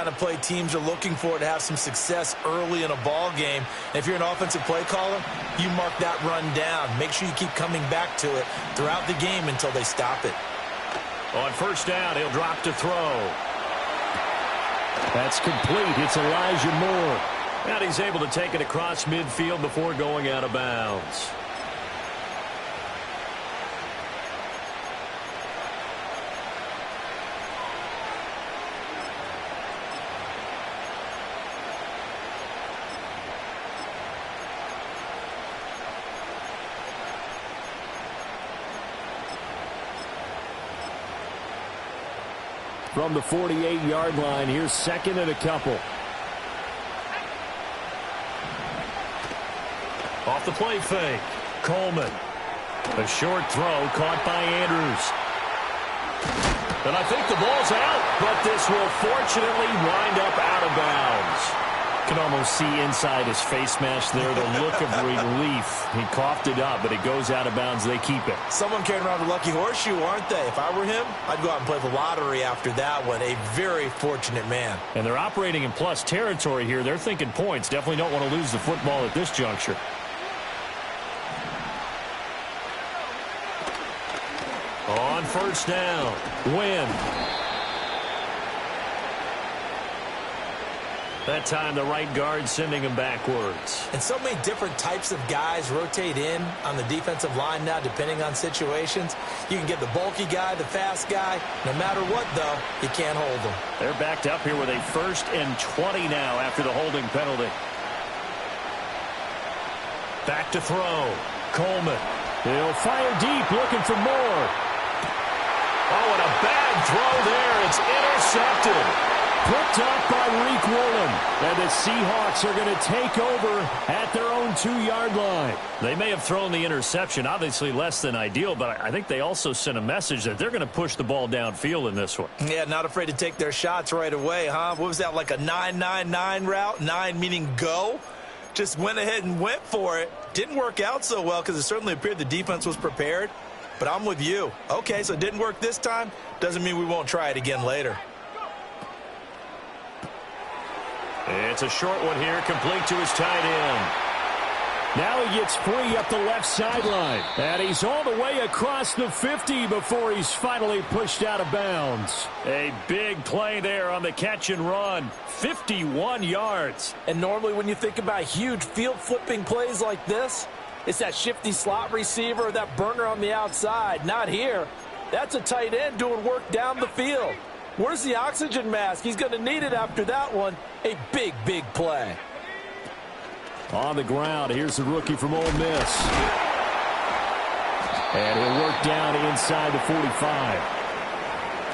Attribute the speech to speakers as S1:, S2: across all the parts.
S1: kind of play teams are looking for to have some success early in a ball game. And if you're an offensive play caller, you mark that run down. Make sure you keep coming back to it throughout the game until they stop it.
S2: On first down, he'll drop to throw. That's complete. It's Elijah Moore. And he's able to take it across midfield before going out of bounds. From the 48-yard line, here's second and a couple. Off the play fake, Coleman. A short throw caught by Andrews. And I think the ball's out, but this will fortunately wind up out of bounds. Can almost see inside his face mask there the look of relief. He coughed it up, but it goes out of bounds. They keep it.
S1: Someone carrying around a lucky horseshoe, aren't they? If I were him, I'd go out and play the lottery after that one. A very fortunate man.
S2: And they're operating in plus territory here. They're thinking points. Definitely don't want to lose the football at this juncture. On first down, Wynn. That time the right guard sending him backwards.
S1: And so many different types of guys rotate in on the defensive line now depending on situations. You can get the bulky guy, the fast guy. No matter what, though, you can't hold them.
S2: They're backed up here with a 1st and 20 now after the holding penalty. Back to throw. Coleman. He'll fire deep looking for more. Oh, and a bad throw there. It's intercepted. Picked up by Reek Woolen. And the Seahawks are going to take over at their own 2-yard line. They may have thrown the interception, obviously less than ideal, but I think they also sent a message that they're going to push the ball downfield in this one.
S1: Yeah, not afraid to take their shots right away, huh? What was that, like a 9-9-9 route? 9 meaning go? Just went ahead and went for it. Didn't work out so well because it certainly appeared the defense was prepared. But I'm with you. Okay, so it didn't work this time. Doesn't mean we won't try it again later.
S2: It's a short one here, complete to his tight end. Now he gets free up the left sideline. And he's all the way across the 50 before he's finally pushed out of bounds. A big play there on the catch and run. 51 yards.
S1: And normally when you think about huge field-flipping plays like this, it's that shifty slot receiver or that burner on the outside. Not here. That's a tight end doing work down the field. Where's the oxygen mask? He's going to need it after that one. A big, big play.
S2: On the ground, here's the rookie from Ole Miss. And he'll work down inside the 45.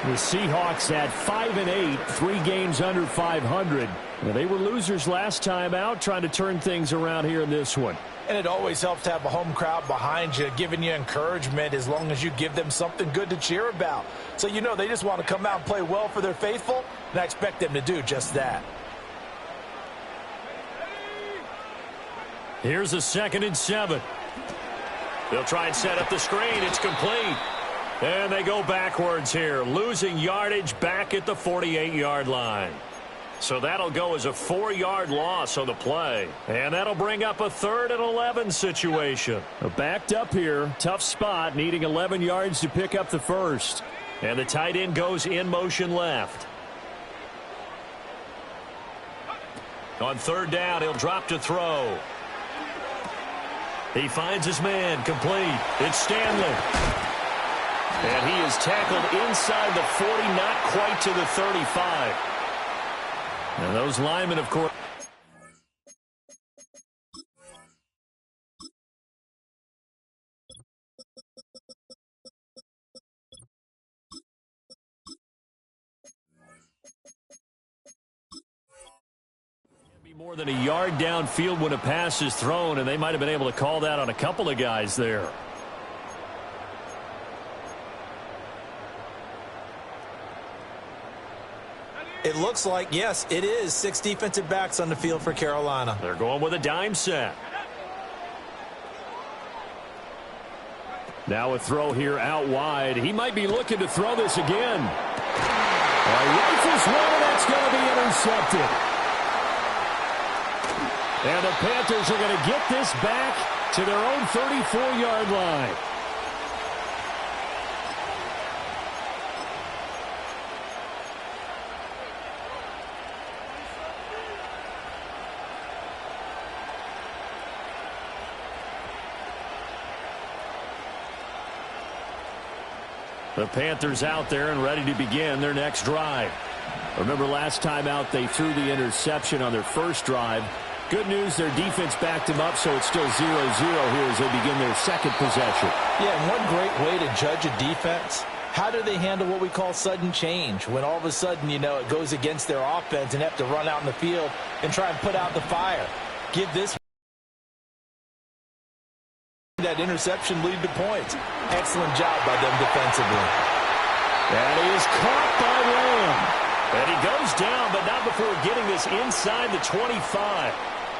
S2: The Seahawks at 5-8, 3 games under 500. Now, they were losers last time out, trying to turn things around here in this one.
S1: And it always helps to have a home crowd behind you, giving you encouragement as long as you give them something good to cheer about. So you know they just want to come out and play well for their faithful, and I expect them to do just that.
S2: Here's a 2nd and 7. They'll try and set up the screen. It's complete. And they go backwards here, losing yardage back at the 48-yard line. So that'll go as a 4-yard loss on the play. And that'll bring up a 3rd and 11 situation. Backed up here, tough spot, needing 11 yards to pick up the first. And the tight end goes in motion left. On 3rd down, he'll drop to throw. He finds his man, complete. It's Stanley. And he is tackled inside the 40, not quite to the 35. And those linemen, of course. Be more than a yard downfield when a pass is thrown, and they might have been able to call that on a couple of guys there.
S1: It looks like, yes, it is 6 defensive backs on the field for Carolina.
S2: They're going with a dime set. Now a throw here out wide. He might be looking to throw this again. Rifles one, and that's going to be intercepted. And the Panthers are going to get this back to their own 34-yard line. The Panthers out there and ready to begin their next drive. Remember last time out they threw the interception on their first drive. Good news, their defense backed them up, so it's still 0-0 here as they begin their second possession.
S1: Yeah, and one great way to judge a defense, how do they handle what we call sudden change? When all of a sudden, you know, it goes against their offense and have to run out in the field and try and put out the fire. Give this that interception lead to points. Excellent job by them defensively.
S2: And he is caught by Lamb. And he goes down, but not before getting this inside the 25.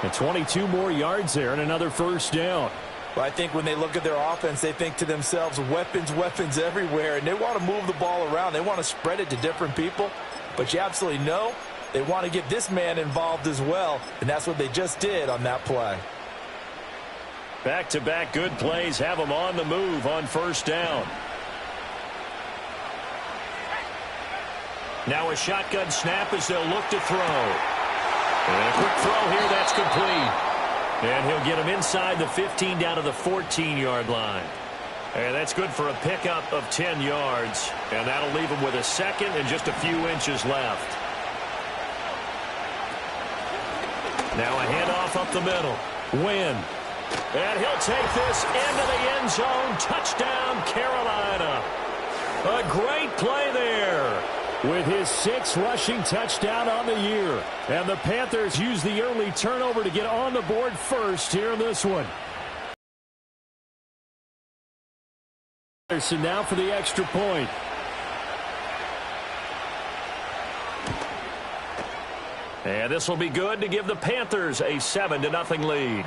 S2: And 22 more yards there and another first down.
S1: Well, I think when they look at their offense, they think to themselves, weapons, weapons everywhere. And they want to move the ball around. They want to spread it to different people. But you absolutely know they want to get this man involved as well. And that's what they just did on that play.
S2: Back-to-back good plays have them on the move on first down. Now a shotgun snap as they'll look to throw. And a quick throw here, that's complete. And he'll get him inside the 15 down to the 14-yard line. And that's good for a pickup of 10 yards. And that'll leave him with a second and just a few inches left. Now a handoff up the middle. Wynn. And he'll take this into the end zone. Touchdown, Carolina. A great play there with his 6th rushing touchdown on the year. And the Panthers use the early turnover to get on the board first here in this one. Anderson now for the extra point. And this will be good to give the Panthers a 7-0 lead.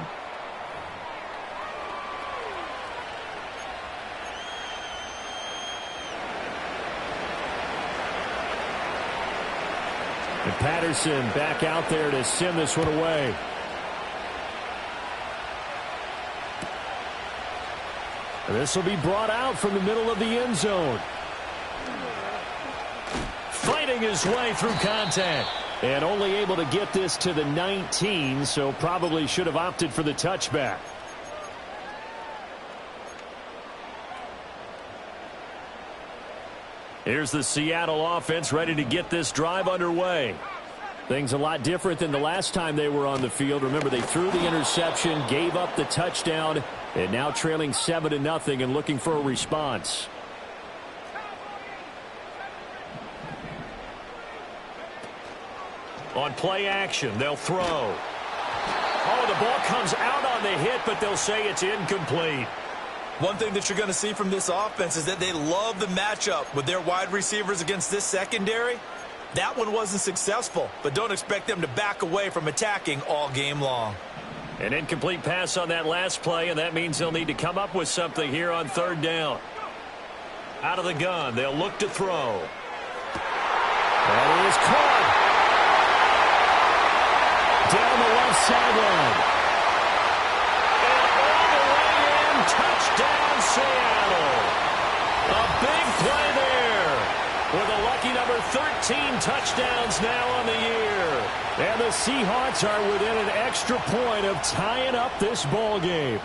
S2: And Patterson back out there to send this one away. And this will be brought out from the middle of the end zone. Fighting his way through contact. And only able to get this to the 19, so probably should have opted for the touchback. Here's the Seattle offense ready to get this drive underway. Things a lot different than the last time they were on the field. Remember, they threw the interception, gave up the touchdown, and now trailing 7-0 and looking for a response. On play action, they'll throw. Oh, the ball comes out on the hit, but they'll say it's incomplete.
S1: One thing that you're going to see from this offense is that they love the matchup with their wide receivers against this secondary. That one wasn't successful, but don't expect them to back away from attacking all game long.
S2: An incomplete pass on that last play, and that means they'll need to come up with something here on third down. Out of the gun, they'll look to throw. And he is caught. Down the left sideline. Touchdown, Seattle. A big play there with a lucky number 13 touchdowns now on the year. And the Seahawks are within an extra point of tying up this ball game.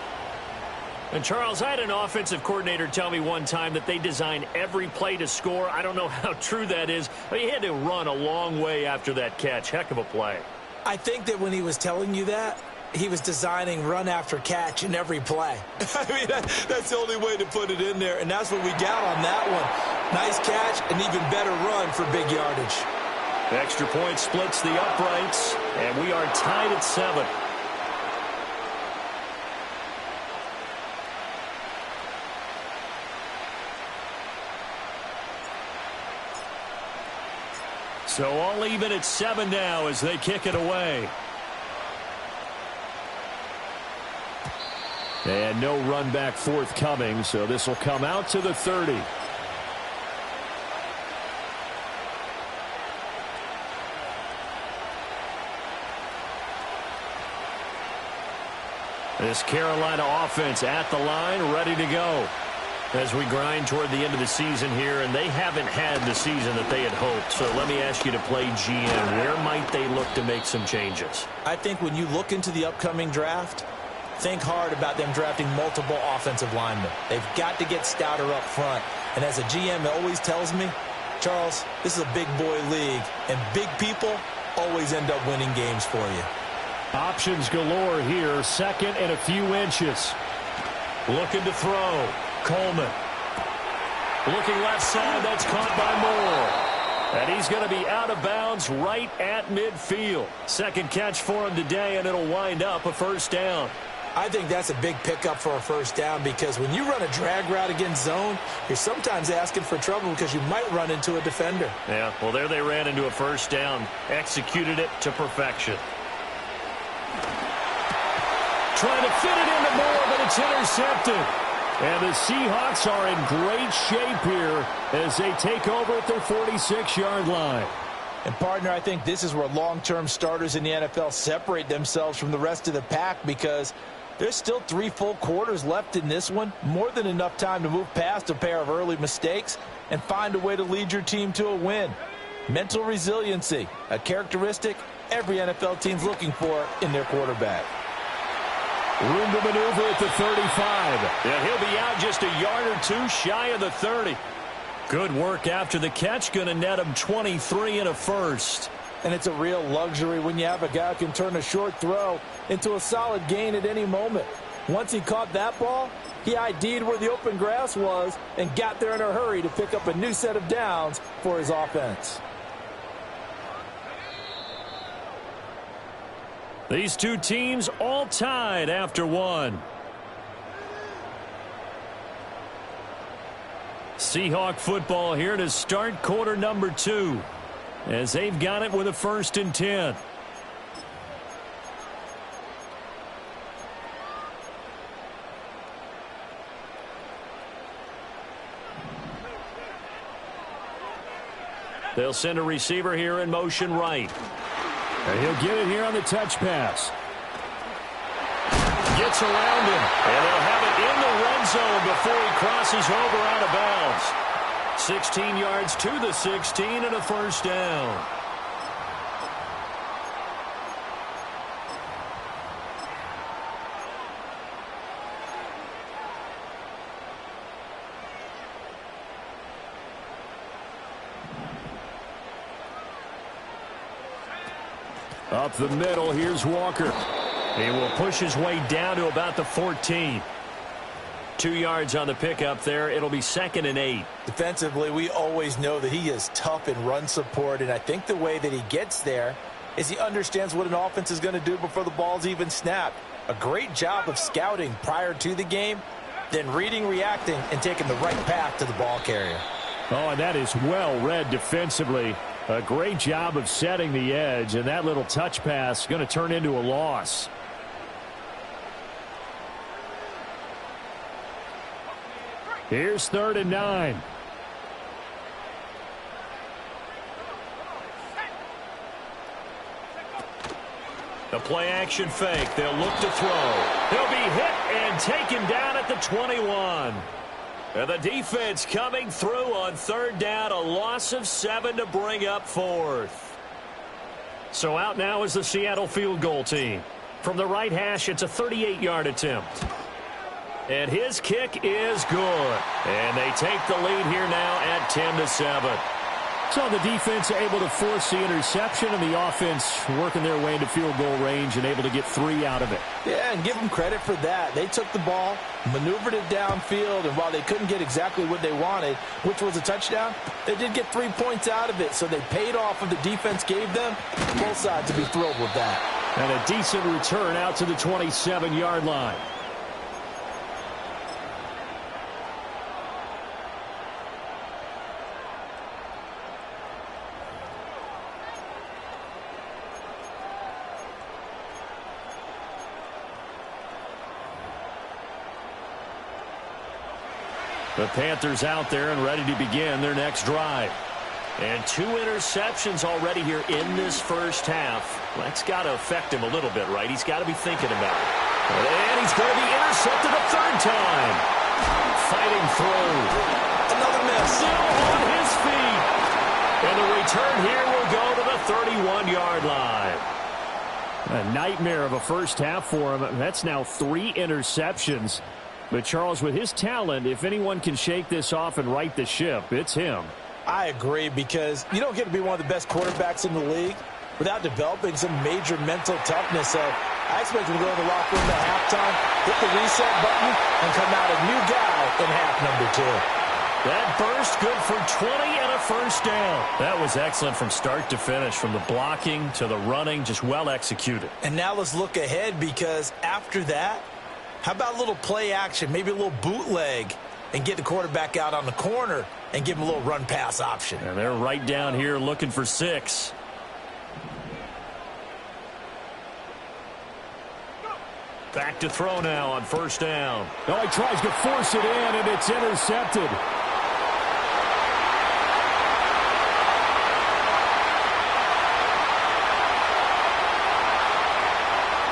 S2: And, Charles, I had an offensive coordinator tell me one time that they design every play to score. I don't know how true that is, but he had to run a long way after that catch. Heck of a play.
S1: I think that when he was telling you that, he was designing run after catch in every play. I mean, that's the only way to put it in there, and that's what we got on that one. Nice catch, an even better run for big yardage.
S2: The extra point splits the uprights, and we are tied at 7. So all even at 7 now as they kick it away. And no run back forthcoming, so this will come out to the 30. This Carolina offense at the line, ready to go as we grind toward the end of the season here, and they haven't had the season that they had hoped. So let me ask you to play GM. Where might they look to make some changes?
S1: I think when you look into the upcoming draft, think hard about them drafting multiple offensive linemen. They've got to get stouter up front. And as a GM, it always tells me, Charles, this is a big boy league, and big people always end up winning games for you.
S3: Options galore here, second and a few inches.
S2: Looking to throw. Coleman. Looking left side, that's caught by Moore. And he's going to be out of bounds right at midfield. Second catch for him today, and it'll wind up a first down.
S1: I think that's a big pickup for a first down, because when you run a drag route against zone, you're sometimes asking for trouble because you might run into a defender.
S2: Yeah, well, there they ran into a first down. Executed it to perfection. Trying to fit it into Moore, but it's intercepted. And the Seahawks are in great shape here as they take over at their 46-yard line.
S1: And, partner, I think this is where long-term starters in the NFL separate themselves from the rest of the pack, because there's still 3 full quarters left in this one. More than enough time to move past a pair of early mistakes and find a way to lead your team to a win. Mental resiliency, a characteristic every NFL team's looking for in their quarterback.
S3: Room to maneuver at the 35.
S2: Yeah, he'll be out just a yard or two shy of the 30. Good work after the catch. Going to net him 23 and a first.
S1: And it's a real luxury when you have a guy who can turn a short throw into a solid gain at any moment. Once he caught that ball, he ID'd where the open grass was and got there in a hurry to pick up a new set of downs for his offense.
S2: These two teams all tied after one. Seahawk football here to start quarter number 2 as they've got it with a 1st and 10. They'll send a receiver here in motion right.
S3: And he'll get it here on the touch pass.
S2: Gets around him, and they'll have it in the red zone before he crosses over out of bounds. 16 yards to the 16 and a first down.
S3: Up the middle, here's Walker.
S2: He will push his way down to about the 14. 2 yards on the pickup there. It'll be 2nd and 8.
S1: Defensively, we always know that he is tough in run support, and I think the way that he gets there is he understands what an offense is going to do before the ball's even snapped. A great job of scouting prior to the game, then reading, reacting, and taking the right path to the ball carrier.
S3: Oh, and that is well read defensively. A great job of setting the edge, and that little touch pass is going to turn into a loss. Here's 3rd and 9.
S2: The play action fake. They'll look to throw. He'll be hit and taken down at the 21. And the defense coming through on 3rd down. A loss of 7 to bring up 4th. So out now is the Seattle field goal team. From the right hash, it's a 38-yard attempt. And his kick is good. And they take the lead here now at 10-7.
S3: So the defense able to force the interception, and the offense working their way into field goal range and able to get 3 out of it.
S1: Yeah, and give them credit for that. They took the ball, maneuvered it downfield, and while they couldn't get exactly what they wanted, which was a touchdown, they did get 3 points out of it. So they paid off what the defense gave them. Both sides to be thrilled with that.
S3: And a decent return out to the 27-yard line. The Panthers out there and ready to begin their next drive.
S2: And 2 interceptions already here in this first half. That's got to affect him a little bit, right? He's got to be thinking about it. And he's going to be intercepted a third time. Fighting through.
S1: Another miss.
S2: Still on his feet. And the return here will go to the 31-yard line.
S3: A nightmare of a first half for him. That's now 3 interceptions. But Charles, with his talent, if anyone can shake this off and right the ship, it's him.
S1: I agree, because you don't get to be one of the best quarterbacks in the league without developing some major mental toughness. So I expect him to go in the locker room at halftime, hit the reset button, and come out a new guy in half number 2.
S2: That burst good for 20 and a first down. That was excellent from start to finish, from the blocking to the running, just well executed.
S1: And now let's look ahead, because after that, how about a little play action, maybe a little bootleg, and get the quarterback out on the corner and give him a little run-pass option.
S2: And they're right down here looking for 6. Back to throw now on first down.
S3: Oh, he tries to force it in, and it's intercepted.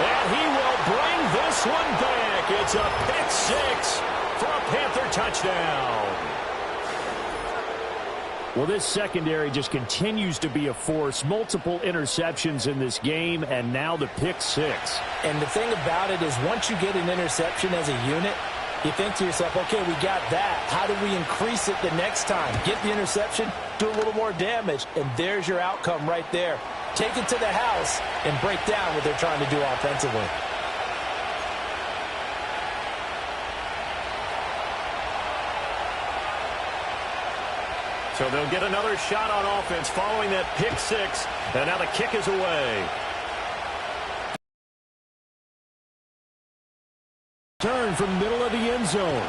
S2: And he will bring this one back. It's a pick 6 for a Panther touchdown.
S3: Well, this secondary just continues to be a force. Multiple interceptions in this game, and now the pick 6.
S1: And the thing about it is, once you get an interception as a unit, you think to yourself, okay, we got that. How do we increase it the next time? Get the interception, do a little more damage, and there's your outcome right there. Take it to the house and break down what they're trying to do offensively.
S2: So they'll get another shot on offense following that pick 6. And now the kick is away.
S3: Turn from middle of the end zone.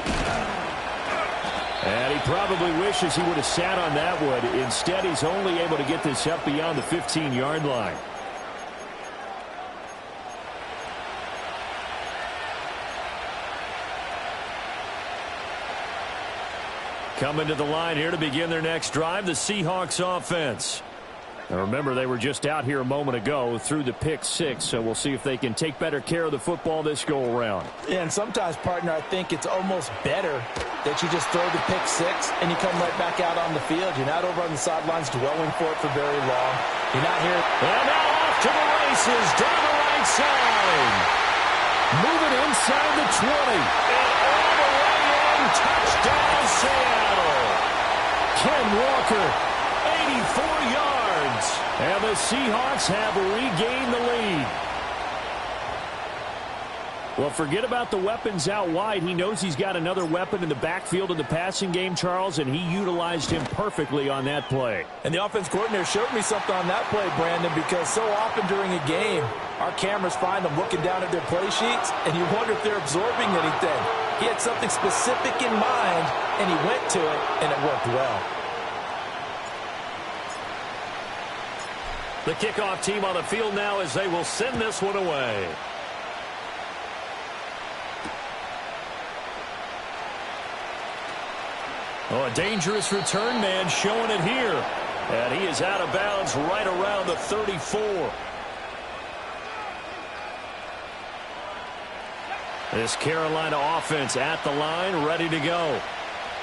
S3: And he probably wishes he would have sat on that one. Instead, he's only able to get this up beyond the 15-yard line. Coming to the line here to begin their next drive, the Seahawks offense. Now remember, they were just out here a moment ago through the pick 6, so we'll see if they can take better care of the football this go-around.
S1: Yeah, and sometimes, partner, I think it's almost better that you just throw the pick 6 and you come right back out on the field. You're not over on the sidelines dwelling for it for very long. You're not here.
S2: And now off to the races down the right side.
S3: Moving inside the 20.
S2: And all the way in, touchdown Seattle.
S3: Ken Walker,
S2: 84 yards.
S3: and the Seahawks have regained the lead. Well, forget about the weapons out wide. He knows he's got another weapon in the backfield of the passing game, Charles, and he utilized him perfectly on that play.
S1: And the offense coordinator showed me something on that play, Brandon, because so often during a game, our cameras find them looking down at their play sheets, and you wonder if they're absorbing anything. He had something specific in mind, and he went to it, and it worked well.
S2: The kickoff team on the field now as they will send this one away. Oh, a dangerous return man showing it here. And he is out of bounds right around the 34. This Carolina offense at the line, ready to go.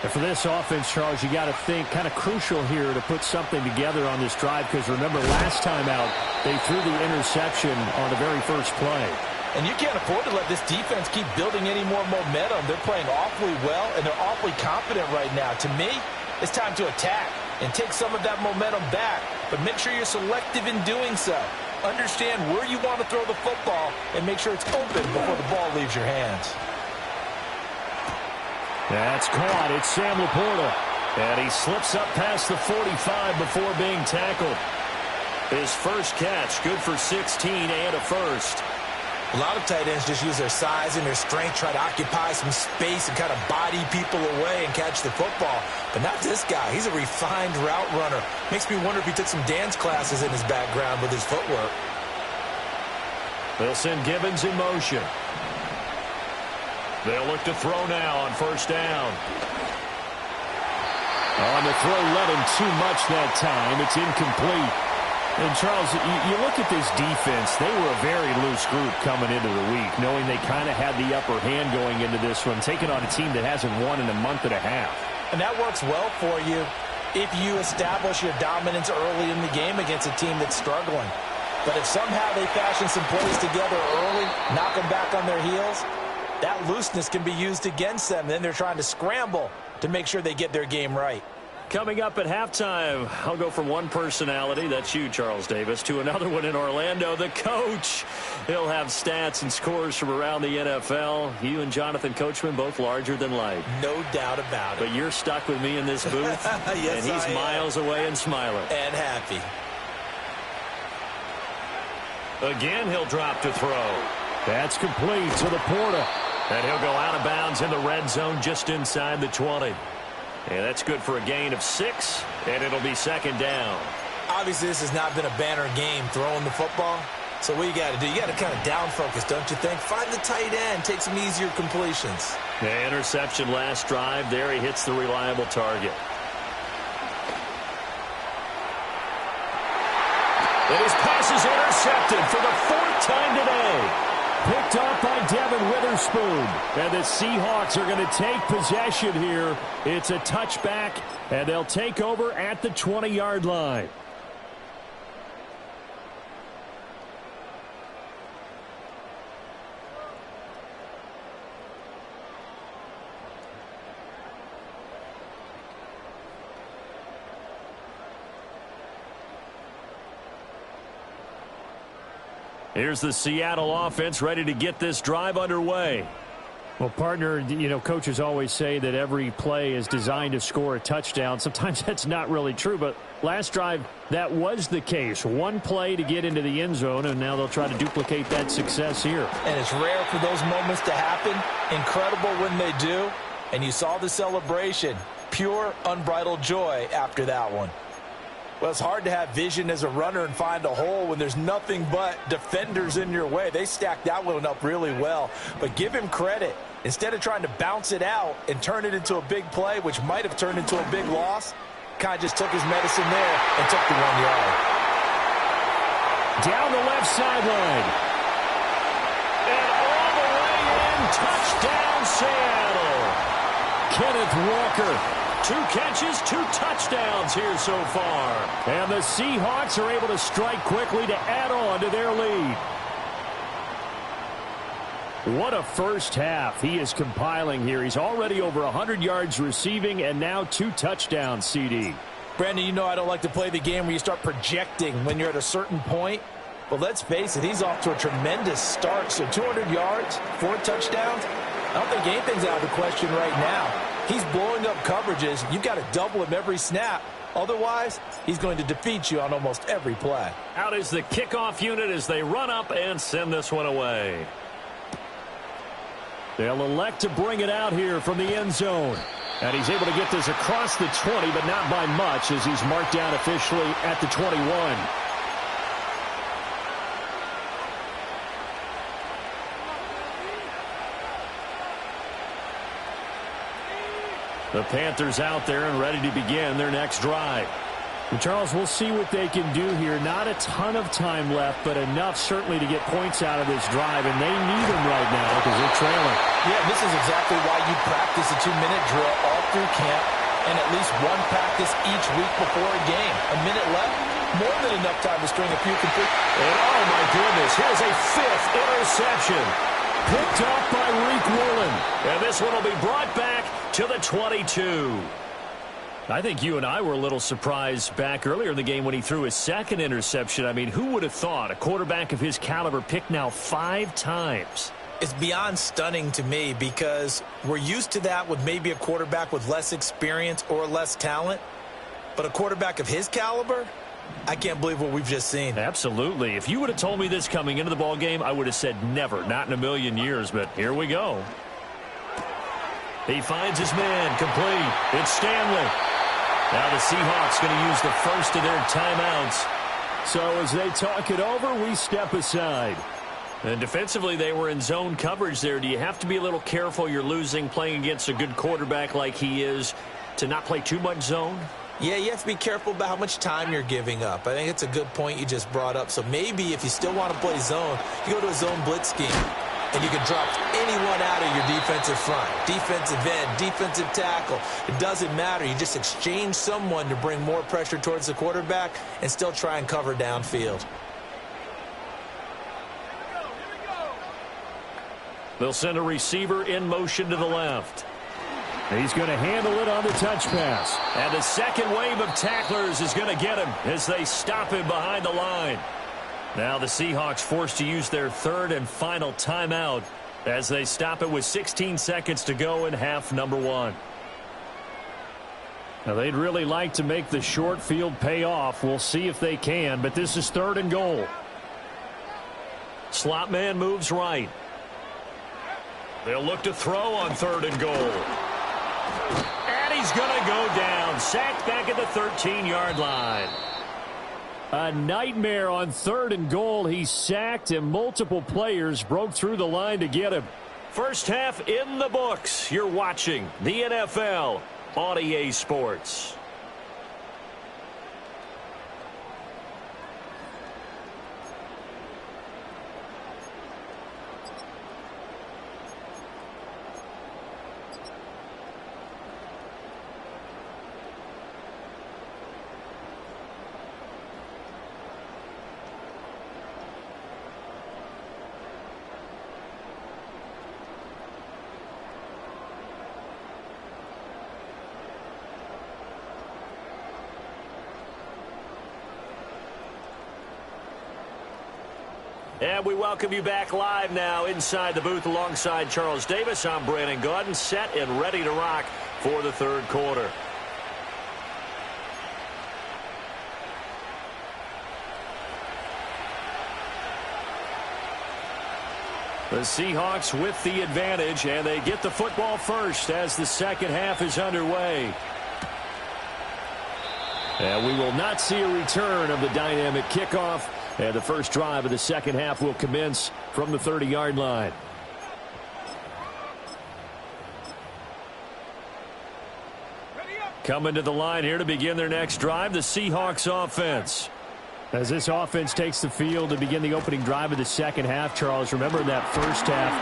S3: And for this offense, Charles, you got to think kind of crucial here to put something together on this drive, because remember last time out they threw the interception on the very first play.
S1: And you can't afford to let this defense keep building any more momentum. They're playing awfully well, and they're awfully confident right now. To me, it's time to attack and take some of that momentum back, but make sure you're selective in doing so. Understand where you want to throw the football and make sure it's open before the ball leaves your hands.
S3: That's caught. It's Sam Laporta.
S2: And he slips up past the 45 before being tackled. His first catch, good for 16 and a first.
S1: A lot of tight ends just use their size and their strength, try to occupy some space and kind of body people away and catch the football. But not this guy. He's a refined route runner. Makes me wonder if he took some dance classes in his background with his footwork.
S2: They'll send Gibbons in motion. They'll look to throw now on first down.
S3: Oh, and the throw led him too much that time. It's incomplete. And, Charles, you look at this defense. They were a very loose group coming into the week, knowing they kind of had the upper hand going into this one, taking on a team that hasn't won in a month and a half.
S1: And that works well for you if you establish your dominance early in the game against a team that's struggling. But if somehow they fashion some plays together early, knock them back on their heels, that looseness can be used against them. Then they're trying to scramble to make sure they get their game right.
S2: Coming up at halftime, I'll go from one personality, that's you, Charles Davis, to another one in Orlando, the coach. He'll have stats and scores from around the NFL. You and Jonathan Coachman, both larger than life.
S1: No doubt about it.
S2: But you're stuck with me in this booth,
S1: yes,
S2: and he's miles away and smiling.
S1: And happy.
S2: Again, he'll drop to throw.
S3: That's complete to the Porter.
S2: And he'll go out of bounds in the red zone just inside the 20. And that's good for a gain of 6, and it'll be second down.
S1: Obviously, this has not been a banner game throwing the football. So what you got to do, you got to kind of down focus, don't you think? Find the tight end, take some easier completions.
S2: The interception last drive. There he hits the reliable target. And his pass is intercepted for the 4th time today.
S3: Picked up by Devin Witherspoon. And the Seahawks are going to take possession here. It's a touchback, and they'll take over at the 20-yard line.
S2: Here's the Seattle offense ready to get this drive underway.
S3: Well, partner, you know, coaches always say that every play is designed to score a touchdown. Sometimes that's not really true, but last drive, that was the case. One play to get into the end zone, and now they'll try to duplicate that success here.
S1: And it's rare for those moments to happen. Incredible when they do. And you saw the celebration. Pure, unbridled joy after that one. Well, it's hard to have vision as a runner and find a hole when there's nothing but defenders in your way. They stacked that one up really well. But give him credit. Instead of trying to bounce it out and turn it into a big play, which might have turned into a big loss, kind of just took his medicine there and took the 1 yard.
S3: Down the left sideline.
S2: And all the way in, touchdown Seattle.
S3: Kenneth Walker.
S2: 2 catches, 2 touchdowns here so far.
S3: And the Seahawks are able to strike quickly to add on to their lead. What a first half he is compiling here. He's already over 100 yards receiving and now 2 touchdowns, CD.
S1: Brandon, you know I don't like to play the game where you start projecting when you're at a certain point. But let's face it, he's off to a tremendous start. So 200 yards, 4 touchdowns. I don't think anything's out of the question right now. He's blowing up coverages. You've got to double him every snap. Otherwise, he's going to defeat you on almost every play.
S2: Out is the kickoff unit as they run up and send this one away.
S3: They'll elect to bring it out here from the end zone. And he's able to get this across the 20, but not by much as he's marked down officially at the 21.
S2: The Panthers out there and ready to begin their next drive.
S3: And Charles, we'll see what they can do here. Not a ton of time left, but enough certainly to get points out of this drive, and they need them right now because they're trailing.
S1: Yeah, this is exactly why you practice a 2-minute drill all through camp and at least one practice each week before a game. A minute left, more than enough time to string a few complete.
S2: And oh my goodness, here's a 5th interception.
S3: Picked up by Reek Woolen.
S2: And this one will be brought back to the 22.
S3: I think you and I were a little surprised back earlier in the game when he threw his 2nd interception. I mean, who would have thought a quarterback of his caliber picked now 5 times?
S1: It's beyond stunning to me because we're used to that with maybe a quarterback with less experience or less talent. But a quarterback of his caliber, I can't believe what we've just seen.
S3: Absolutely. If you would have told me this coming into the ball game, I would have said never, not in a million years. But here we go.
S2: He finds his man complete. It's Stanley. Now the Seahawks going to use the first of their timeouts.
S3: So as they talk it over, we step aside.
S2: And defensively, they were in zone coverage there. Do you have to be a little careful? You're losing playing against a good quarterback like he is. to not play too much zone?
S1: Yeah, you have to be careful about how much time you're giving up. I think it's a good point you just brought up. So maybe if you still want to play zone, you go to a zone blitz scheme, and you can drop anyone out of your defensive front, defensive end, defensive tackle. It doesn't matter. You just exchange someone to bring more pressure towards the quarterback and still try and cover downfield.
S2: They'll send a receiver in motion to the left.
S3: He's going to handle it on the touch pass.
S2: And the second wave of tacklers is going to get him as they stop him behind the line. Now the Seahawks forced to use their third and final timeout as they stop it with 16 seconds to go in half number one.
S3: Now they'd really like to make the short field pay off. We'll see if they can, but this is 3rd and goal.
S2: Slot man moves right. They'll look to throw on 3rd and goal. And he's going to go down. Sacked back at the 13-yard line.
S3: A nightmare on 3rd and goal. He's sacked, and multiple players broke through the line to get him.
S2: First half in the books. You're watching the NFL on EA Sports. And we welcome you back live now inside the booth alongside Charles Davis. I'm Brandon Gaudin, set and ready to rock for the 3rd quarter. The Seahawks with the advantage, and they get the football first as the second half is underway.
S3: And we will not see a return of the dynamic kickoff. And the first drive of the second half will commence from the 30-yard line. Coming to the line here to begin their next drive, the Seahawks offense. As this offense takes the field to begin the opening drive of the second half, Charles, remember in that first half,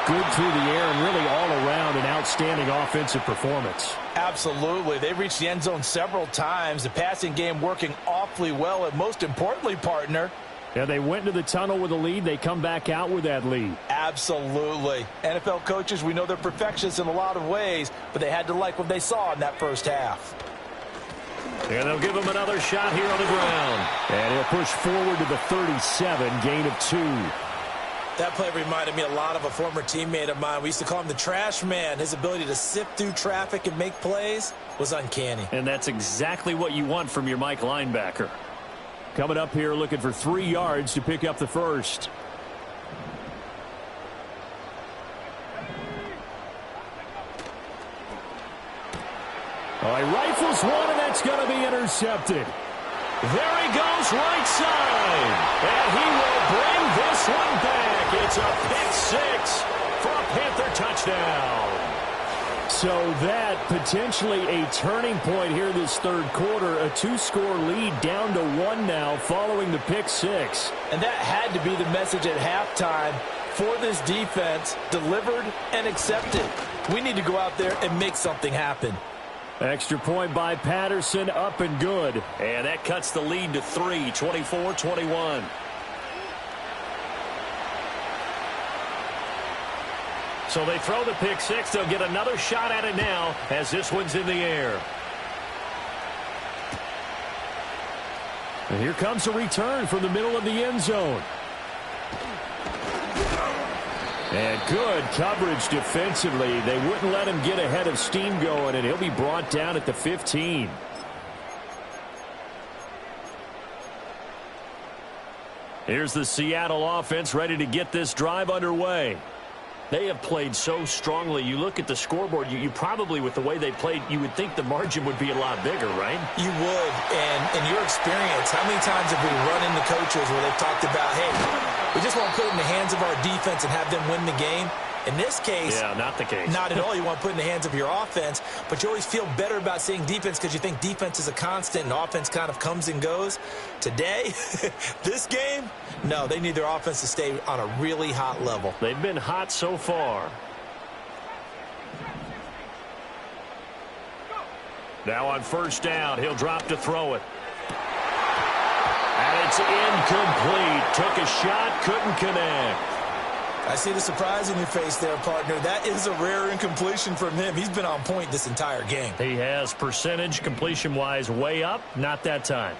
S3: good through the air and really all around an outstanding offensive performance.
S1: Absolutely. They reached the end zone several times. The passing game working awfully well, and most importantly, partner,
S3: yeah, they went into the tunnel with a lead. They come back out with that lead.
S1: Absolutely. NFL coaches, we know they're perfectionists in a lot of ways, but they had to like what they saw in that first half.
S2: And they'll give him another shot here on the ground.
S3: And he'll push forward to the 37, gain of 2.
S1: That play reminded me a lot of a former teammate of mine. We used to call him the trash man. His ability to sift through traffic and make plays was uncanny.
S2: And that's exactly what you want from your Mike linebacker.
S3: Coming up here looking for 3 yards to pick up the first. Oh, he rifles one, and that's going to be intercepted.
S2: There he goes right side. And he will bring this one back. It's a pick 6 for a Panther touchdown.
S3: So that potentially a turning point here this 3rd quarter. A 2-score lead down to 1 now following the pick 6.
S1: And that had to be the message at halftime for this defense, delivered and accepted. We need to go out there and make something happen.
S3: Extra point by Patterson, up and good.
S2: And that cuts the lead to 3, 24-21. So they throw the pick 6. They'll get another shot at it now as this one's in the air.
S3: And here comes a return from the middle of the end zone. And good coverage defensively. They wouldn't let him get ahead of steam going, and he'll be brought down at the 15.
S2: Here's the Seattle offense ready to get this drive underway. They have played so strongly. You look at the scoreboard, you probably, with the way they played, you would think the margin would be a lot bigger, right?
S1: You would. And in your experience, how many times have we run into coaches where they've talked about, hey, we just want to put it in the hands of our defense and have them win the game? In this case,
S2: yeah, not the case.
S1: Not at all. You want to put in the hands of your offense, but you always feel better about seeing defense because you think defense is a constant and offense kind of comes and goes. Today, this game, no, they need their offense to stay on a really hot level.
S2: They've been hot so far. Now on first down, he'll drop to throw it. And it's incomplete. Took a shot, couldn't connect.
S1: I see the surprise in your face there, partner. That is a rare incompletion from him. He's been on point this entire game.
S2: He has percentage completion-wise way up. Not that time.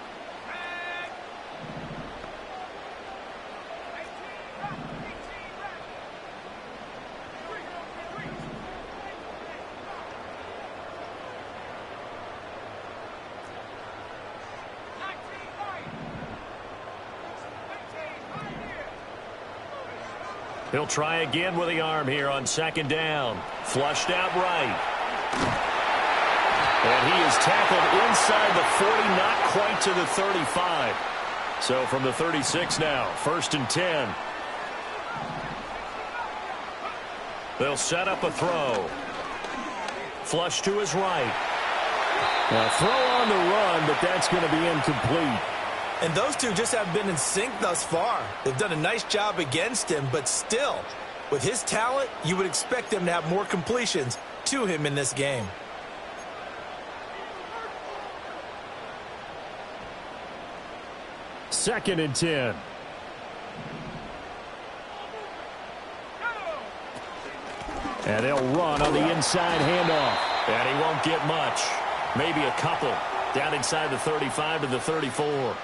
S2: He'll try again with the arm here on second down. Flushed out right. And he is tackled inside the 40, not quite to the 35. So from the 36 now, 1st and 10. They'll set up a throw. Flush to his right.
S3: Now throw on the run, but that's going to be incomplete.
S1: And those two just haven't been in sync thus far. They've done a nice job against him, but still, with his talent, you would expect them to have more completions to him in this game.
S3: Second and 10. And they'll run on the inside handoff.
S2: And he won't get much. Maybe a couple. Down inside the 35 to the 34.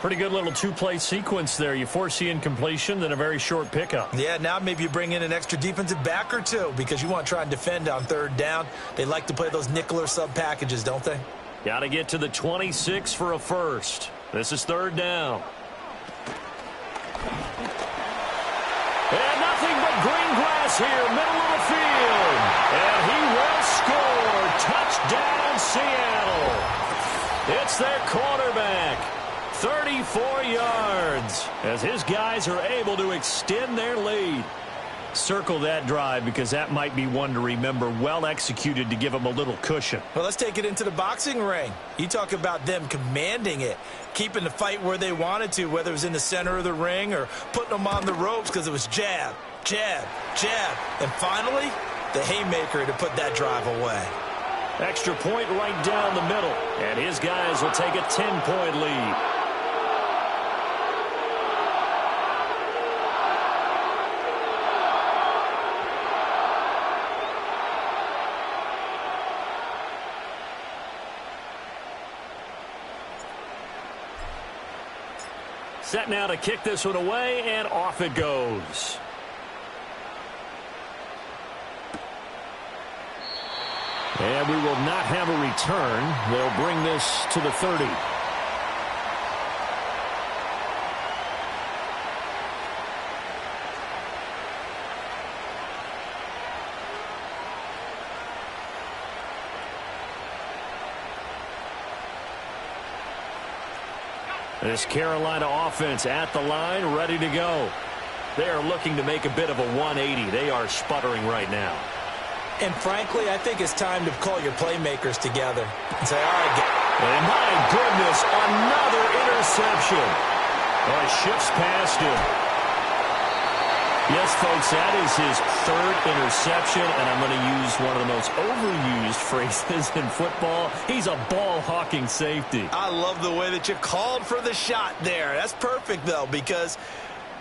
S2: Pretty good little two-play sequence there. You force the incompletion, then a very short pickup.
S1: Yeah, now maybe you bring in an extra defensive back or two because you want to try and defend on third down. They like to play those nickel or sub packages, don't they?
S2: Got to get to the 26 for a first. This is third down. And nothing but green grass here, middle of the field. And he will score. Touchdown, Seattle. It's their quarterback. 34 yards as his guys are able to extend their lead. Circle that drive because that might be one to remember. Well executed to give them a little cushion.
S1: Well, let's take it into the boxing ring. You talk about them commanding it, keeping the fight where they wanted to, whether it was in the center of the ring or putting them on the ropes because it was jab, jab, jab. And finally, the haymaker to put that drive away.
S2: Extra point right down the middle. And his guys will take a 10-point lead. Set now to kick this one away, and off it goes.
S3: And we will not have a return. They'll bring this to the 30.
S2: This Carolina offense at the line, ready to go. They are looking to make a bit of a 180. They are sputtering right now.
S1: And frankly, I think it's time to call your playmakers together and say, all right,
S2: and my goodness, another interception. Oh, he shifts past him. Yes, folks, that is his third interception, and I'm going to use one of the most overused phrases in football. He's a ball-hawking safety.
S1: I love the way that you called for the shot there. That's perfect, though, because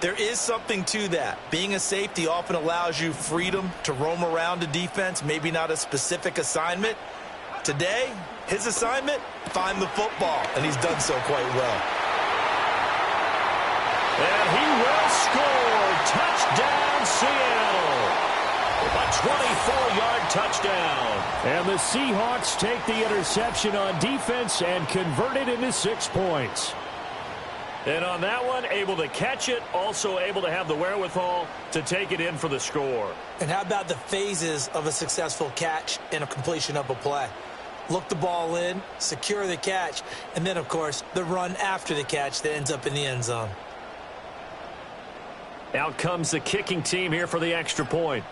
S1: there is something to that. Being a safety often allows you freedom to roam around the defense, maybe not a specific assignment. Today, his assignment, find the football, and he's done so quite well.
S2: And he will score. Touchdown, Seattle. A 24-yard touchdown.
S3: And the Seahawks take the interception on defense and convert it into 6 points.
S2: And on that one, able to catch it, also able to have the wherewithal to take it in for the score.
S1: And how about the phases of a successful catch and a completion of a play? Look the ball in, secure the catch, and then, of course, the run after the catch that ends up in the end zone.
S2: Out comes the kicking team here for the extra point.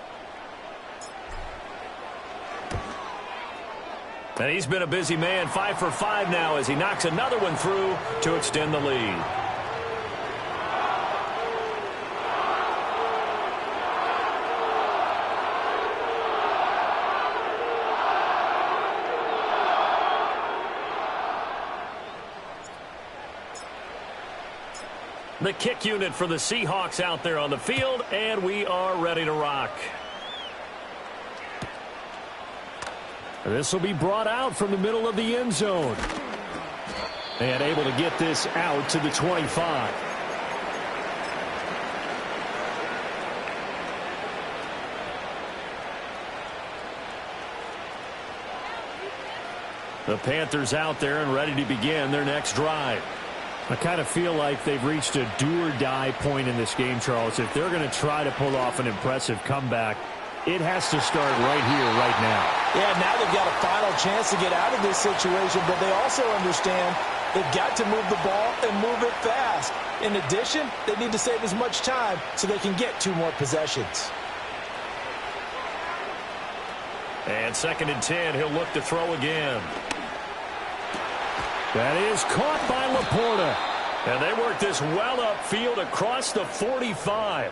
S2: And he's been a busy man, 5 for 5 now as he knocks another one through to extend the lead. The kick unit for the Seahawks out there on the field, and we are ready to rock.
S3: This will be brought out from the middle of the end zone. And able to get this out to the 25. The Panthers out there and ready to begin their next drive. I kind of feel like they've reached a do-or-die point in this game, Charles. If they're going to try to pull off an impressive comeback, it has to start right here, right now.
S1: Yeah, now they've got a final chance to get out of this situation, but they also understand they've got to move the ball and move it fast. In addition, they need to save as much time so they can get 2 more possessions.
S2: And 2nd and 10, he'll look to throw again.
S3: That is caught by Laporta.
S2: And they work this well upfield across the 45.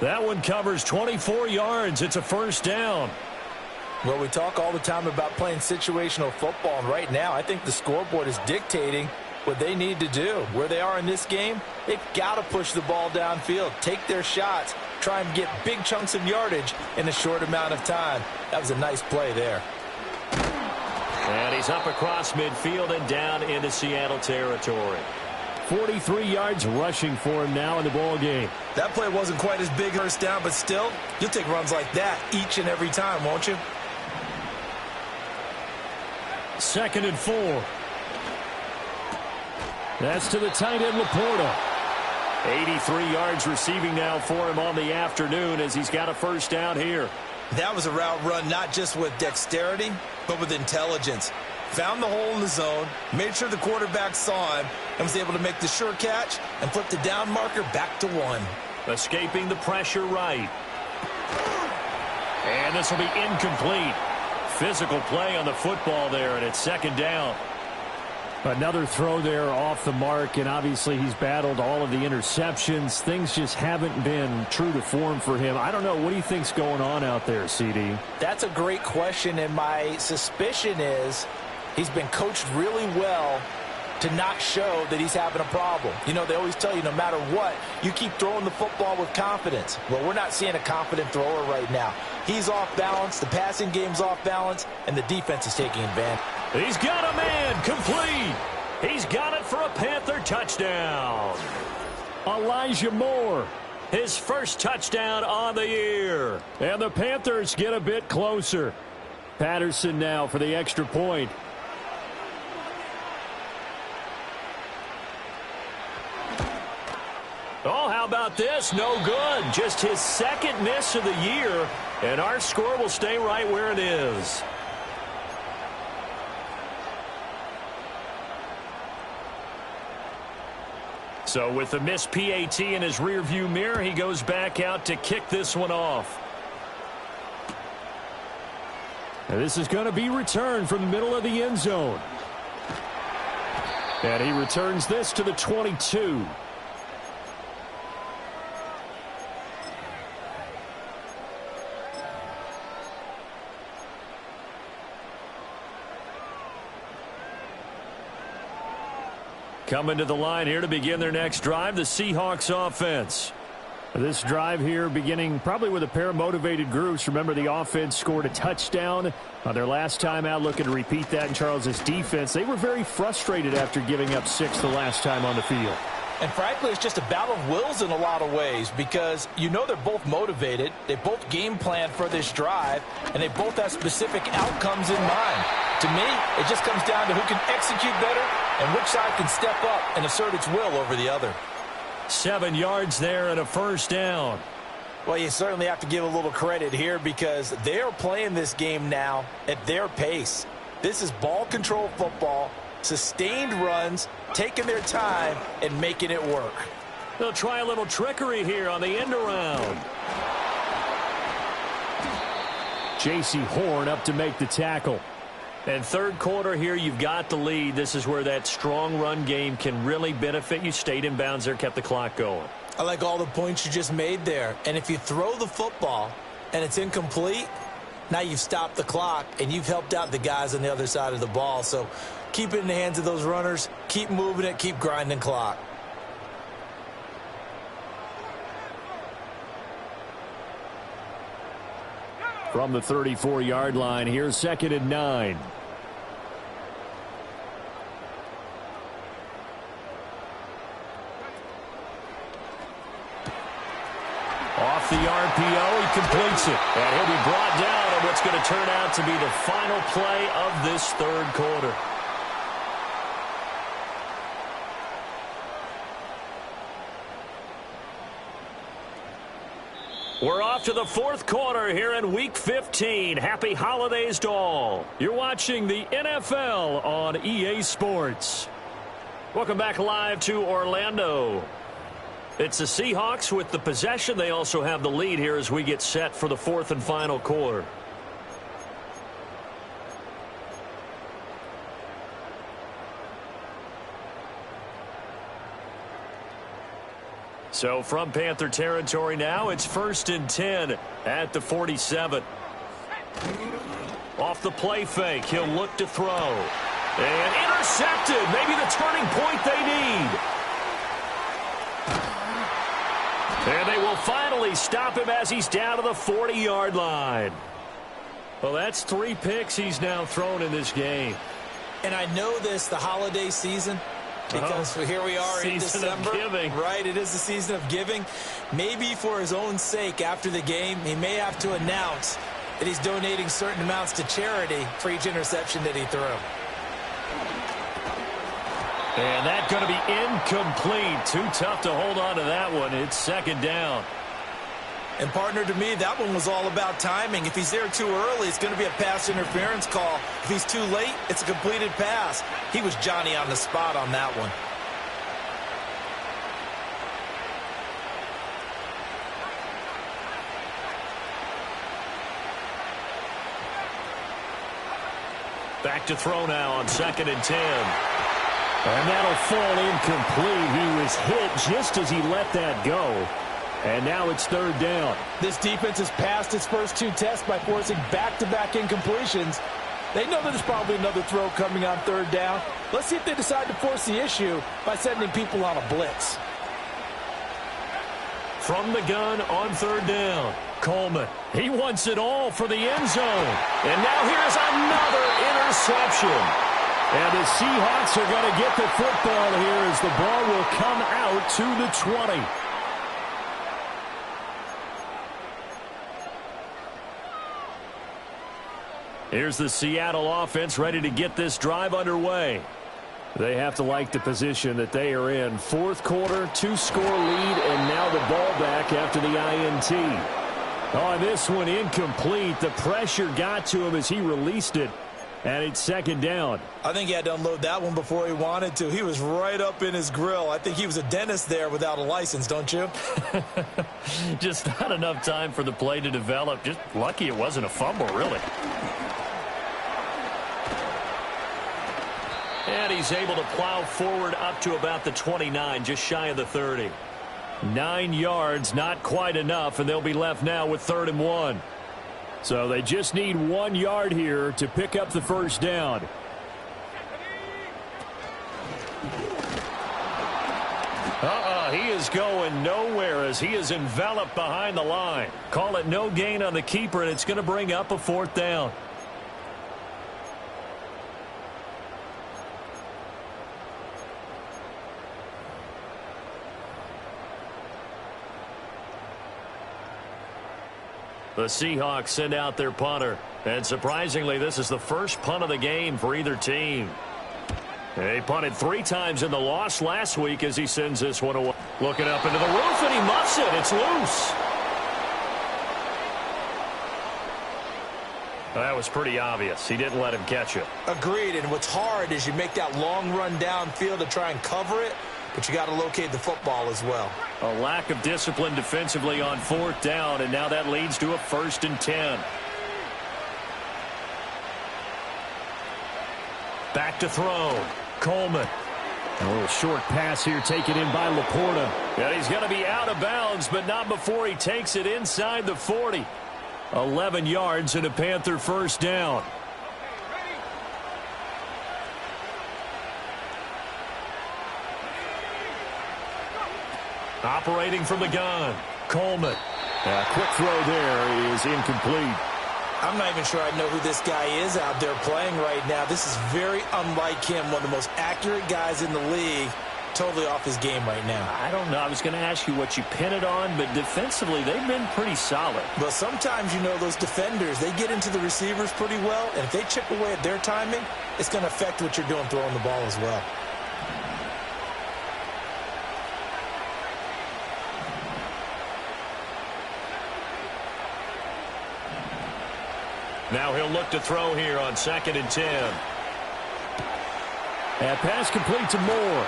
S2: That one covers 24 yards. It's a first down.
S1: Well, we talk all the time about playing situational football, and right now I think the scoreboard is dictating what they need to do. Where they are in this game, they've got to push the ball downfield, take their shots, try and get big chunks of yardage in a short amount of time. That was a nice play there.
S2: And he's up across midfield and down into Seattle territory.
S3: 43 yards rushing for him now in the ball game.
S1: That play wasn't quite as big first down, but still, you'll take runs like that each and every time, won't you?
S3: 2nd and 4. That's to the tight end, Laporta.
S2: 83 yards receiving now for him on the afternoon as he's got a first down here.
S1: That was a route run not just with dexterity, but with intelligence. Found the hole in the zone, made sure the quarterback saw him, and was able to make the sure catch and flip the down marker back to 1.
S2: Escaping the pressure right. And this will be incomplete. Physical play on the football there, and it's 2nd down.
S3: Another throw there off the mark, and obviously he's battled all of the interceptions. Things just haven't been true to form for him. I don't know. What do you think's going on out there, CD?
S1: That's a great question, and my suspicion is he's been coached really well to not show that he's having a problem. You know, they always tell you no matter what, you keep throwing the football with confidence. Well, we're not seeing a confident thrower right now. He's off balance, the passing game's off balance, and the defense is taking advantage.
S2: He's got a man complete. He's got it for a Panther touchdown.
S3: Elijah Moore.
S2: His first touchdown on the year.
S3: And the Panthers get a bit closer. Patterson now for the extra point.
S2: Oh, how about this? No good. Just his 2nd miss of the year, and our score will stay right where it is. So with the missed PAT in his rearview mirror, he goes back out to kick this one off.
S3: And this is going to be returned from the middle of the end zone. And he returns this to the 22.
S2: Coming to the line here to begin their next drive, the Seahawks offense.
S3: This drive here beginning probably with a pair of motivated groups. Remember, the offense scored a touchdown on their last time out, looking to repeat that in Charles's defense. They were very frustrated after giving up 6 the last time on the field.
S1: And frankly, it's just a battle of wills in a lot of ways because you know they're both motivated. They both game plan for this drive, and they both have specific outcomes in mind. To me, it just comes down to who can execute better and which side can step up and assert its will over the other.
S2: 7 yards there and a first down.
S1: Well, you certainly have to give a little credit here because they're playing this game now at their pace. This is ball control football, sustained runs, taking their time and making it work.
S2: They'll try a little trickery here on the end around.
S3: J.C. Horn up to make the tackle.
S2: And third quarter here, you've got the lead. This is where that strong run game can really benefit you. Stayed in bounds there, kept the clock going.
S1: I like all the points you just made there. And if you throw the football and it's incomplete, now you've stopped the clock and you've helped out the guys on the other side of the ball. So keep it in the hands of those runners. Keep moving it. Keep grinding clock.
S3: From the 34-yard line, here's 2nd and 9.
S2: Off the RPO, he completes it. And he'll be brought down on what's going to turn out to be the final play of this third quarter. We're off to the fourth quarter here in Week 15. Happy holidays to all. You're watching the NFL on EA Sports. Welcome back live to Orlando. It's the Seahawks with the possession. They also have the lead here as we get set for the fourth and final quarter. So from Panther territory now, it's 1st and 10 at the 47. Off the play fake, he'll look to throw. And intercepted, maybe the turning point they need. And they will finally stop him as he's down to the 40-yard line. Well, that's 3 picks he's now thrown in this game.
S1: And I know this, the holiday season, because here we are in December.
S2: Season of giving.
S1: Right, it is the season of giving. Maybe for his own sake after the game, he may have to announce that he's donating certain amounts to charity for each interception that he threw.
S2: And that's going to be incomplete. Too tough to hold on to that one. It's 2nd down.
S1: And, partner, to me, that one was all about timing. If he's there too early, it's going to be a pass interference call. If he's too late, it's a completed pass. He was Johnny on the spot on that one.
S2: Back to throw now on 2nd and 10. And that'll fall incomplete. He was hit just as he let that go. And now it's 3rd down.
S1: This defense has passed its first 2 tests by forcing back-to-back incompletions. They know that there's probably another throw coming on 3rd down. Let's see if they decide to force the issue by sending people on a blitz.
S2: From the gun on 3rd down, Coleman. He wants it all for the end zone. And now here's another interception.
S3: And the Seahawks are going to get the football here as the ball will come out to the 20.
S2: Here's the Seattle offense ready to get this drive underway.
S3: They have to like the position that they are in. 4th quarter, 2-score lead, and now the ball back after the INT. Oh, this one incomplete. The pressure got to him as he released it, and it's 2nd down.
S1: I think he had to unload that one before he wanted to. He was right up in his grill. I think he was a dentist there without a license, don't you?
S2: Just not enough time for the play to develop. Just lucky it wasn't a fumble, really. And he's able to plow forward up to about the 29, just shy of the 30.
S3: 9 yards, not quite enough, and they'll be left now with 3rd and 1. So they just need 1 yard here to pick up the 1st down.
S2: He is going nowhere as he is enveloped behind the line. Call it no gain on the keeper, and it's going to bring up a 4th down. The Seahawks send out their punter. And surprisingly, this is the first punt of the game for either team. He punted 3 times in the loss last week as he sends this one away. Looking up into the roof, and he muffs it. It's loose. That was pretty obvious. He didn't let him catch it.
S1: Agreed, and what's hard is you make that long run downfield to try and cover it, but you got to locate the football as well.
S3: A lack of discipline defensively on 4th down, and now that leads to a 1st and 10. Back to throw. Coleman. A little short pass here taken in by Laporta. And he's going to be out of bounds, but not before he takes it inside the 40. 11 yards and a Panther 1st down. Operating from the gun, Coleman. A quick throw there is incomplete.
S1: I'm not even sure I know who this guy is out there playing right now. This is very unlike him, one of the most accurate guys in the league. Totally off his game right now.
S3: I don't know. I was going to ask you what you pin it on, but defensively, they've been pretty solid.
S1: But sometimes, you know, those defenders, they get into the receivers pretty well, and if they chip away at their timing, it's going to affect what you're doing throwing the ball as well.
S2: Now he'll look to throw here on 2nd and 10.
S3: That pass complete to Moore.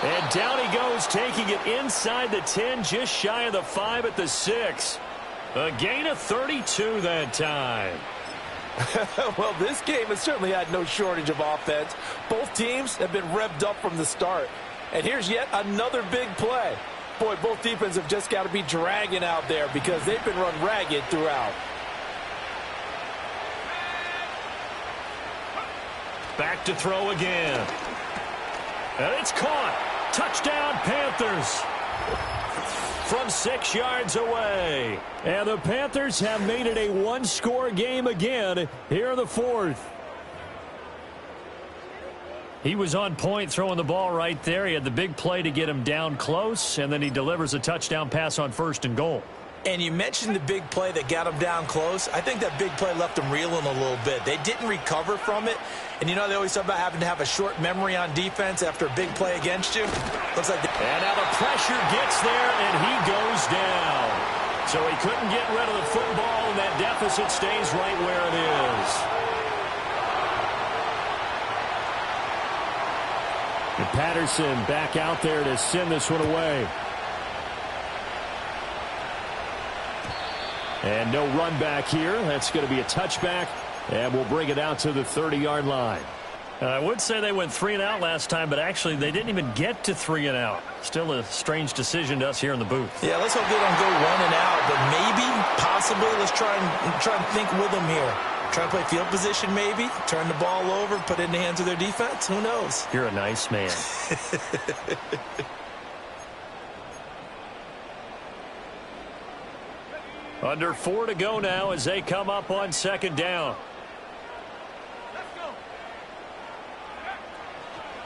S3: And down he goes, taking it inside the 10, just shy of the 5 at the 6. A gain of 32 that time.
S1: Well, this game has certainly had no shortage of offense. Both teams have been revved up from the start. And here's yet another big play. Boy, both defenses have just got to be dragging out there because they've been run ragged throughout.
S2: Back to throw again. And it's caught. Touchdown, Panthers. From 6 yards away.
S3: And the Panthers have made it a one-score game again here in the 4th. He was on point throwing the ball right there. He had the big play to get him down close, and then he delivers a touchdown pass on 1st and goal.
S1: And you mentioned the big play that got him down close. I think that big play left them reeling a little bit. They didn't recover from it. And you know they always talk about having to have a short memory on defense after a big play against you. Looks like
S2: and now the pressure gets there, and he goes down. So he couldn't get rid of the football, and that deficit stays right where it is.
S3: And Patterson back out there to send this one away. And no run back here. That's going to be a touchback, and we'll bring it out to the 30-yard line.
S2: I would say they went 3 and out last time, but actually they didn't even get to 3 and out. Still a strange decision to us here in the booth.
S1: Yeah, let's hope they don't go 1 and out, but maybe, possibly, let's try and think with them here. Try to play field position maybe, turn the ball over, put it in the hands of their defense. Who knows?
S2: You're a nice man.
S3: Under 4 to go now as they come up on 2nd down.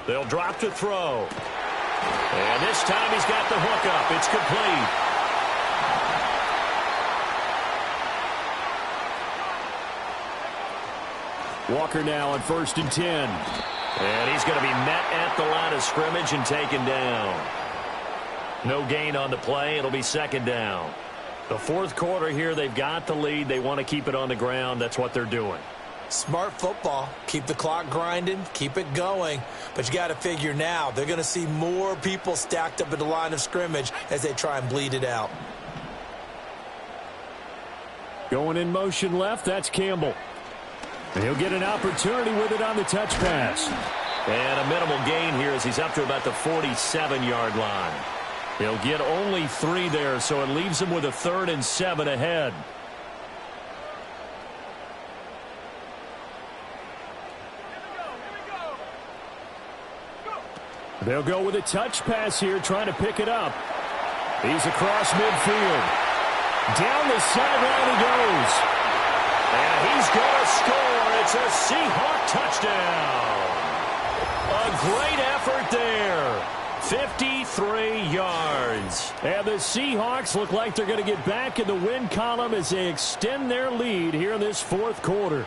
S2: They'll drop to throw. And this time he's got the hook up. It's complete.
S3: Walker now on 1st and 10.
S2: And he's going to be met at the line of scrimmage and taken down. No gain on the play. It'll be 2nd down. The 4th quarter here, they've got the lead. They want to keep it on the ground. That's what they're doing.
S1: Smart football. Keep the clock grinding. Keep it going. But you got to figure now, they're going to see more people stacked up at the line of scrimmage as they try and bleed it out.
S3: Going in motion left, that's Campbell. And he'll get an opportunity with it on the touch pass.
S2: And a minimal gain here as he's up to about the 47-yard line.
S3: He'll get only 3 there, so it leaves him with a 3rd and 7 ahead. They'll go with a touch pass here, trying to pick it up. He's across midfield. Down the sideline he goes.
S2: And he's going to score. It's a Seahawk touchdown. A great effort there. 53 yards.
S3: And the Seahawks look like they're going to get back in the win column as they extend their lead here in this 4th quarter.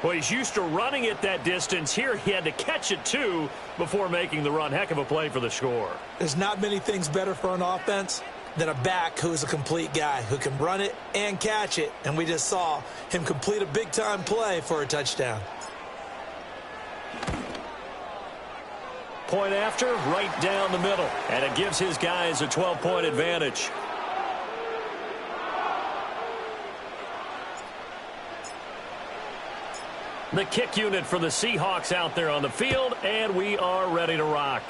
S2: Well, he's used to running it that distance. Here he had to catch it, too, before making the run. Heck of a play for the score.
S1: There's not many things better for an offense than a back who's a complete guy who can run it and catch it. And we just saw him complete a big-time play for a touchdown.
S2: point after, right down the middle. And it gives his guys a 12-point advantage. The kick unit for the Seahawks out there on the field, and we are ready to rock.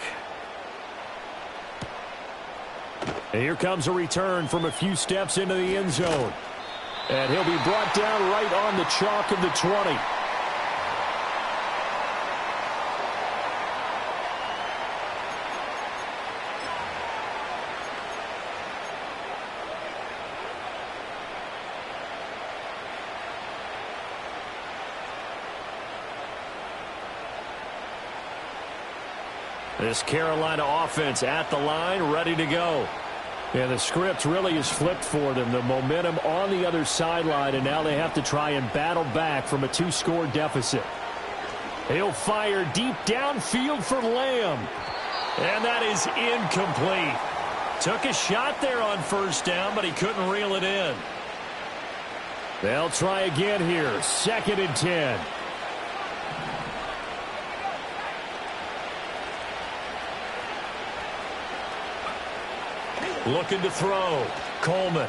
S2: And here comes a return from a few steps into the end zone. And he'll be brought down right on the chalk of the 20. This Carolina offense at the line, ready to go. And the script really is flipped for them. The momentum on the other sideline, and now they have to try and battle back from a 2-score deficit. He'll fire deep downfield for Lamb. And that is incomplete. Took a shot there on first down, but he couldn't reel it in. They'll try again here. 2nd and 10. Looking to throw. Coleman.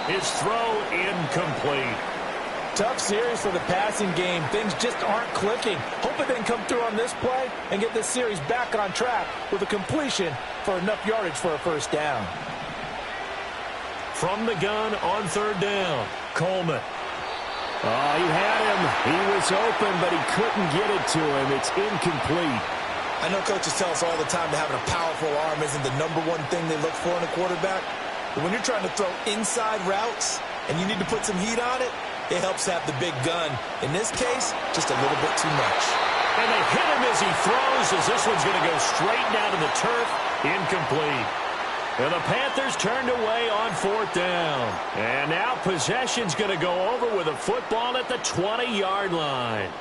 S2: His throw incomplete.
S1: Tough series for the passing game. Things just aren't clicking. Hope it didn't come through on this play and get this series back on track with a completion for enough yardage for a first down.
S2: From the gun on 3rd down. Coleman.
S3: Oh, he had him. He was open, but he couldn't get it to him. It's incomplete.
S1: I know coaches tell us all the time that having a powerful arm isn't the #1 thing they look for in a quarterback. But when you're trying to throw inside routes and you need to put some heat on it, it helps have the big gun. In this case, just a little bit too much.
S2: And they hit him as he throws, as this one's going to go straight down to the turf. Incomplete. And the Panthers turned away on 4th down. And now possession's going to go over with a football at the 20-yard line.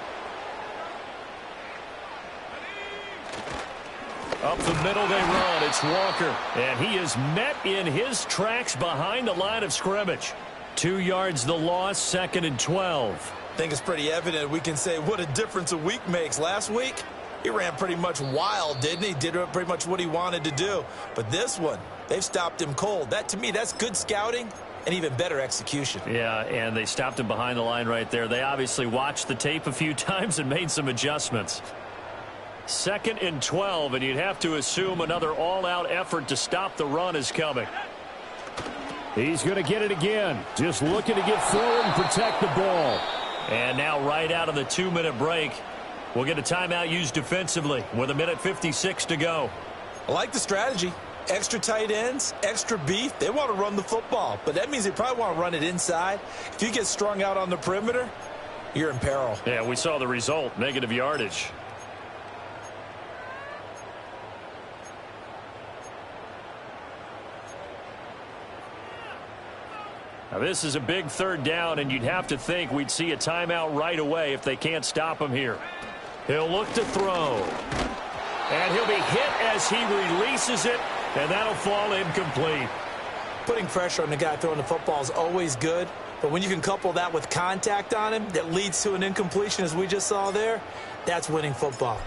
S2: Up the middle they run. It's Walker. And he is met in his tracks behind the line of scrimmage. 2 yards the loss, 2nd and 12.
S1: I think it's pretty evident we can say what a difference a week makes. Last week, he ran pretty much wild, didn't he? Did pretty much what he wanted to do. But this one, they've stopped him cold. That, to me, that's good scouting and even better execution.
S2: Yeah, and they stopped him behind the line right there. They obviously watched the tape a few times and made some adjustments. 2nd and 12, and you'd have to assume another all-out effort to stop the run is coming.
S3: He's going to get it again. Just looking to get forward and protect the ball.
S2: And now right out of the 2-minute break, we'll get a timeout used defensively with 1:56 to go.
S1: I like the strategy. Extra tight ends, extra beef. They want to run the football, but that means they probably want to run it inside. If you get strung out on the perimeter, you're in peril.
S2: Yeah, we saw the result, negative yardage. Now this is a big 3rd down, and you'd have to think we'd see a timeout right away if they can't stop him here. He'll look to throw. And he'll be hit as he releases it, and that'll fall incomplete.
S1: Putting pressure on the guy throwing the football is always good, but when you can couple that with contact on him that leads to an incompletion, as we just saw there, that's winning football.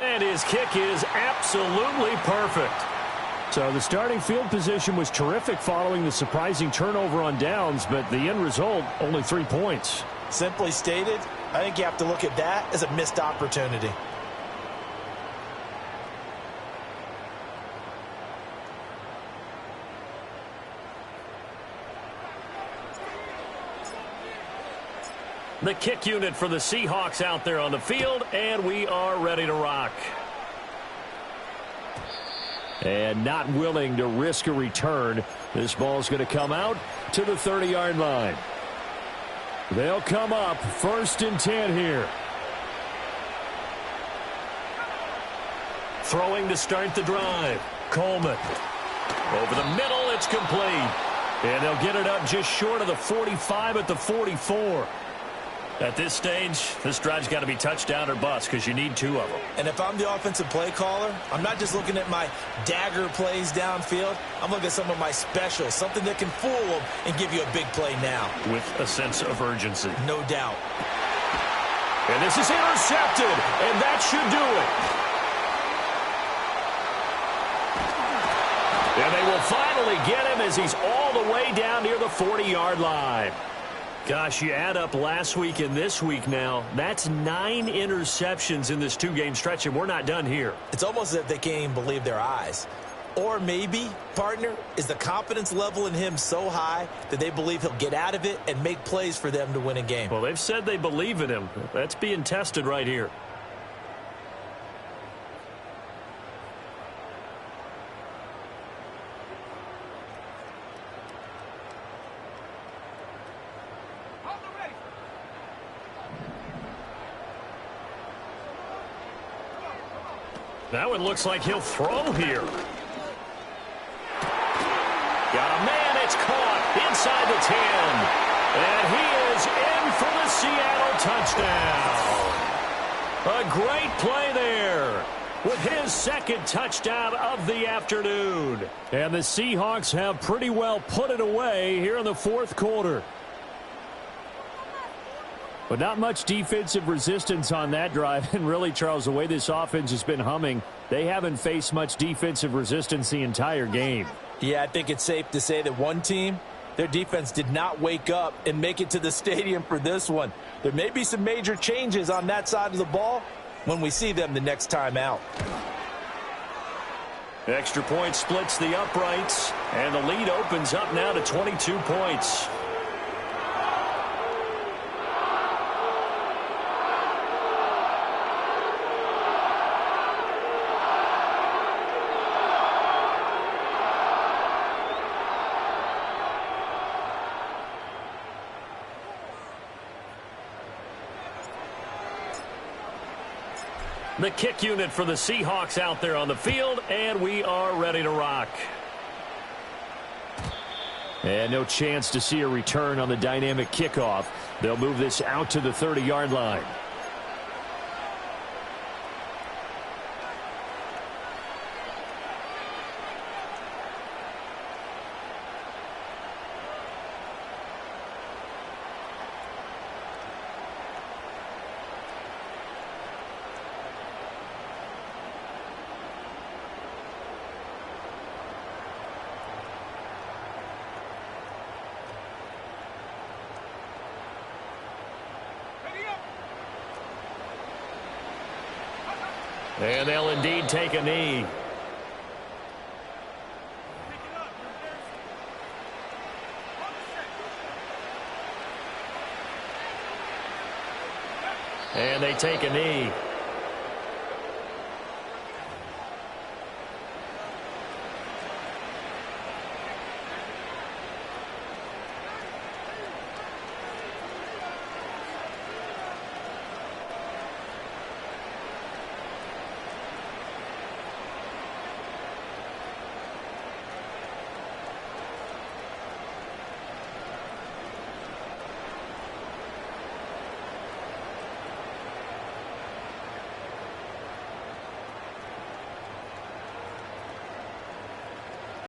S2: And his kick is absolutely perfect.
S3: So the starting field position was terrific following the surprising turnover on downs, but the end result, only 3 points.
S1: Simply stated, I think you have to look at that as a missed opportunity.
S2: The kick unit for the Seahawks out there on the field, and we are ready to rock.
S3: And not willing to risk a return. This ball's going to come out to the 30-yard line. They'll come up 1st and 10 here.
S2: Throwing to start the drive. Coleman. Over the middle, it's complete. And they'll get it up just short of the 45 at the 44. At this stage, this drive's got to be touchdown or bust because you need 2 of them.
S1: And if I'm the offensive play caller, I'm not just looking at my dagger plays downfield. I'm looking at some of my specials, something that can fool them and give you a big play now.
S2: With a sense of urgency.
S1: No doubt.
S2: And this is intercepted, and that should do it. And they will finally get him as he's all the way down near the 40-yard line. Gosh, you add up last week and this week now, that's 9 interceptions in this 2-game stretch, and we're not done here.
S1: It's almost as if they can't even believe their eyes. Or maybe, partner, is the confidence level in him so high that they believe he'll get out of it and make plays for them to win a game.
S2: Well, they've said they believe in him. That's being tested right here. Now it looks like he'll throw here. Got a man, it's caught inside the 10. And he is in for the Seattle touchdown. A great play there with his second touchdown of the afternoon.
S3: And the Seahawks have pretty well put it away here in the fourth quarter. But not much defensive resistance on that drive. And really, Charles, the way this offense has been humming, they haven't faced much defensive resistance the entire game.
S1: Yeah, I think it's safe to say that one team, their defense did not wake up and make it to the stadium for this one. There may be some major changes on that side of the ball when we see them the next time out.
S2: Extra point splits the uprights, and the lead opens up now to 22 points. The kick unit for the Seahawks out there on the field, and we are ready to rock.
S3: And no chance to see a return on the dynamic kickoff. They'll move this out to the 30-yard line.
S2: And they'll indeed take a knee. And they take a knee.